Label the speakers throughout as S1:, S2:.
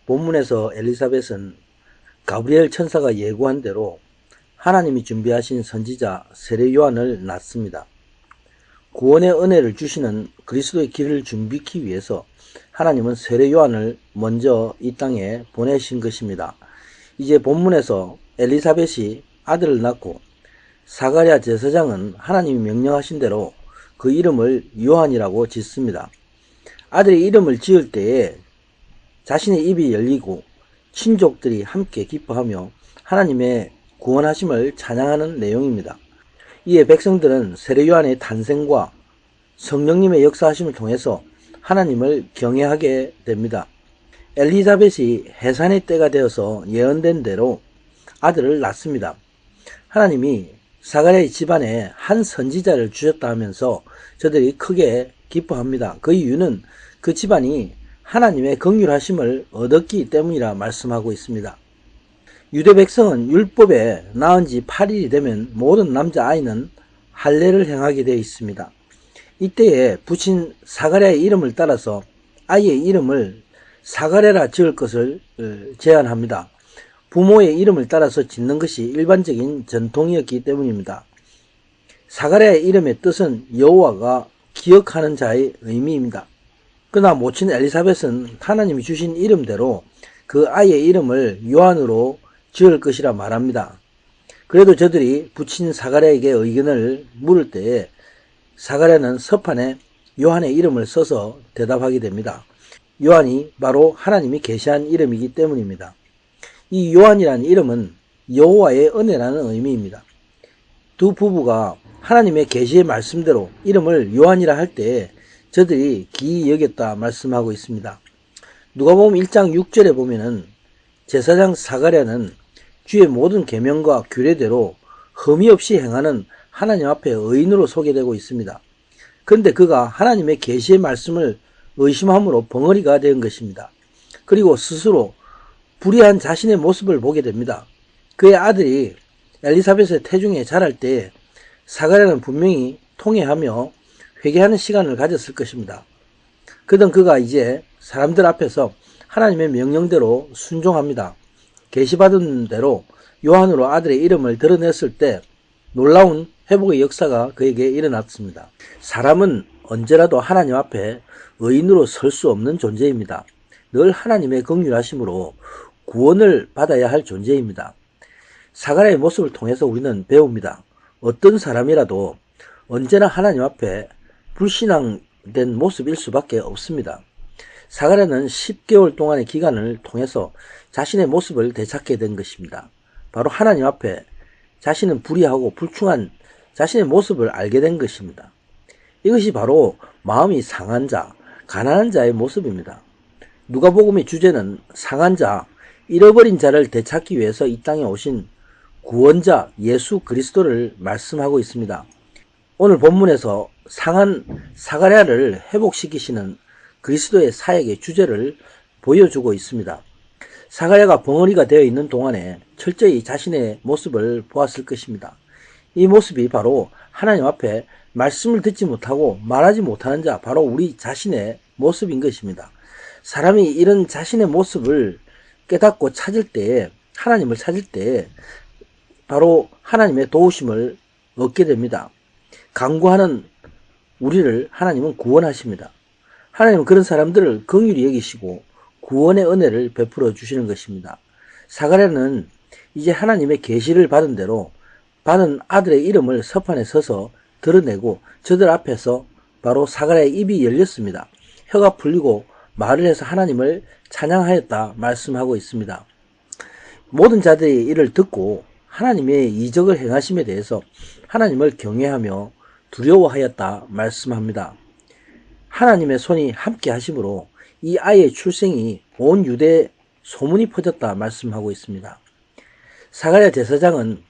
S1: 본문에서 엘리사벳은 가브리엘 천사가 예고한 대로 하나님이 준비하신 선지자 세례 요한을 낳습니다. 구원의 은혜를 주시는 그리스도의 길을 준비하기 위해서 하나님은 세례 요한을 먼저 이 땅에 보내신 것입니다. 이제 본문에서 엘리사벳이 아들을 낳고 사가랴 제사장은 하나님이 명령하신 대로 그 이름을 요한이라고 짓습니다. 아들의 이름을 지을 때에 자신의 입이 열리고 친족들이 함께 기뻐하며 하나님의 구원하심을 찬양하는 내용입니다. 이에 백성들은 세례 요한의 탄생과 성령님의 역사하심을 통해서 하나님을 경외하게 됩니다. 엘리사벳이 해산의 때가 되어서 예언된 대로 아들을 낳습니다. 하나님이 사가랴의 집안에 한 선지자를 주셨다 하면서 저들이 크게 기뻐합니다. 그 이유는 그 집안이 하나님의 긍휼하심을 얻었기 때문이라 말씀하고 있습니다. 유대 백성은 율법에 낳은 지 8일이 되면 모든 남자아이는 할례를 행하게 되어 있습니다. 이때에 부친 사가랴의 이름을 따라서 아이의 이름을 사가랴라 지을 것을 제안합니다. 부모의 이름을 따라서 짓는 것이 일반적인 전통이었기 때문입니다. 사가랴의 이름의 뜻은 여호와가 기억하는 자의 의미입니다. 그러나 모친 엘리사벳은 하나님이 주신 이름대로 그 아이의 이름을 요한으로 지을 것이라 말합니다. 그래도 저들이 부친 사가랴에게 의견을 물을 때에 사가랴는 서판에 요한의 이름을 써서 대답하게 됩니다. 요한이 바로 하나님이 계시한 이름이기 때문입니다. 이 요한이라는 이름은 여호와의 은혜라는 의미입니다. 두 부부가 하나님의 계시의 말씀대로 이름을 요한이라 할 때에 저들이 기이 여겼다 말씀하고 있습니다. 누가복음 1장 6절에 보면은 제사장 사가랴는 주의 모든 계명과 규례대로 흠이 없이 행하는 하나님 앞에 의인으로 소개되고 있습니다. 그런데 그가 하나님의 계시의 말씀을 의심함으로 벙어리가 된 것입니다. 그리고 스스로 불의한 자신의 모습을 보게 됩니다. 그의 아들이 엘리사벳의 태중에 자랄 때 사가랴는 분명히 통회하며 회개하는 시간을 가졌을 것입니다. 그러던 그가 이제 사람들 앞에서 하나님의 명령대로 순종합니다. 계시받은 대로 요한으로 아들의 이름을 드러냈을 때 놀라운 회복의 역사가 그에게 일어났습니다. 사람은 언제라도 하나님 앞에 의인으로 설 수 없는 존재입니다. 늘 하나님의 긍휼하심으로 구원을 받아야 할 존재입니다. 사가랴의 모습을 통해서 우리는 배웁니다. 어떤 사람이라도 언제나 하나님 앞에 불신앙된 모습일 수밖에 없습니다. 사가랴는 10개월 동안의 기간을 통해서 자신의 모습을 되찾게 된 것입니다. 바로 하나님 앞에 자신은 불의하고 불충한 자신의 모습을 알게 된 것입니다. 이것이 바로 마음이 상한 자, 가난한 자의 모습입니다. 누가복음의 주제는 상한 자, 잃어버린 자를 되찾기 위해서 이 땅에 오신 구원자 예수 그리스도를 말씀하고 있습니다. 오늘 본문에서 상한 사가랴를 회복시키시는 그리스도의 사역의 주제를 보여주고 있습니다. 사가랴가 벙어리가 되어 있는 동안에 철저히 자신의 모습을 보았을 것입니다. 이 모습이 바로 하나님 앞에 말씀을 듣지 못하고 말하지 못하는 자, 바로 우리 자신의 모습인 것입니다. 사람이 이런 자신의 모습을 깨닫고 찾을 때에, 하나님을 찾을 때에 바로 하나님의 도우심을 얻게 됩니다. 간구하는 우리를 하나님은 구원하십니다. 하나님은 그런 사람들을 긍휼히 여기시고 구원의 은혜를 베풀어 주시는 것입니다. 사가랴는 이제 하나님의 계시를 받은 대로 받은 아들의 이름을 서판에 서서 드러내고 저들 앞에서 바로 사가랴의 입이 열렸습니다. 혀가 풀리고 말을 해서 하나님을 찬양하였다 말씀하고 있습니다. 모든 자들이 이를 듣고 하나님의 이적을 행하심에 대해서 하나님을 경외하며 두려워하였다 말씀합니다. 하나님의 손이 함께 하심으로 이 아이의 출생이 온 유대에 소문이 퍼졌다 말씀하고 있습니다. 사가랴 제사장은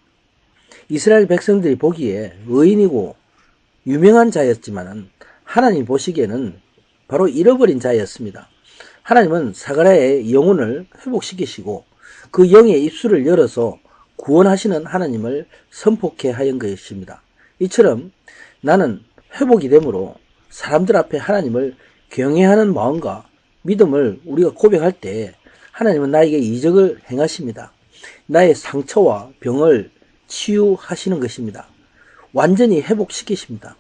S1: 이스라엘 백성들이 보기에 의인이고 유명한 자였지만 하나님 보시기에는 바로 잃어버린 자였습니다. 하나님은 사가랴의 영혼을 회복시키시고 그 영의 입술을 열어서 구원하시는 하나님을 선포케 하연 것입니다. 이처럼 나는 회복이 되므로 사람들 앞에 하나님을 경외하는 마음과 믿음을 우리가 고백할 때 하나님은 나에게 이적을 행하십니다. 나의 상처와 병을 치유하시는 것입니다. 완전히 회복시키십니다.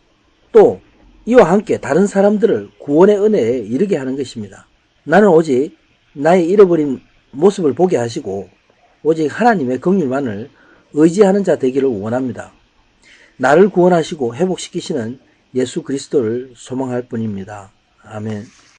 S1: 또 이와 함께 다른 사람들을 구원의 은혜에 이르게 하는 것입니다. 나는 오직 나의 잃어버린 모습을 보게 하시고 오직 하나님의 긍휼만을 의지하는 자 되기를 원합니다. 나를 구원하시고 회복시키시는 예수 그리스도를 소망할 뿐입니다. 아멘.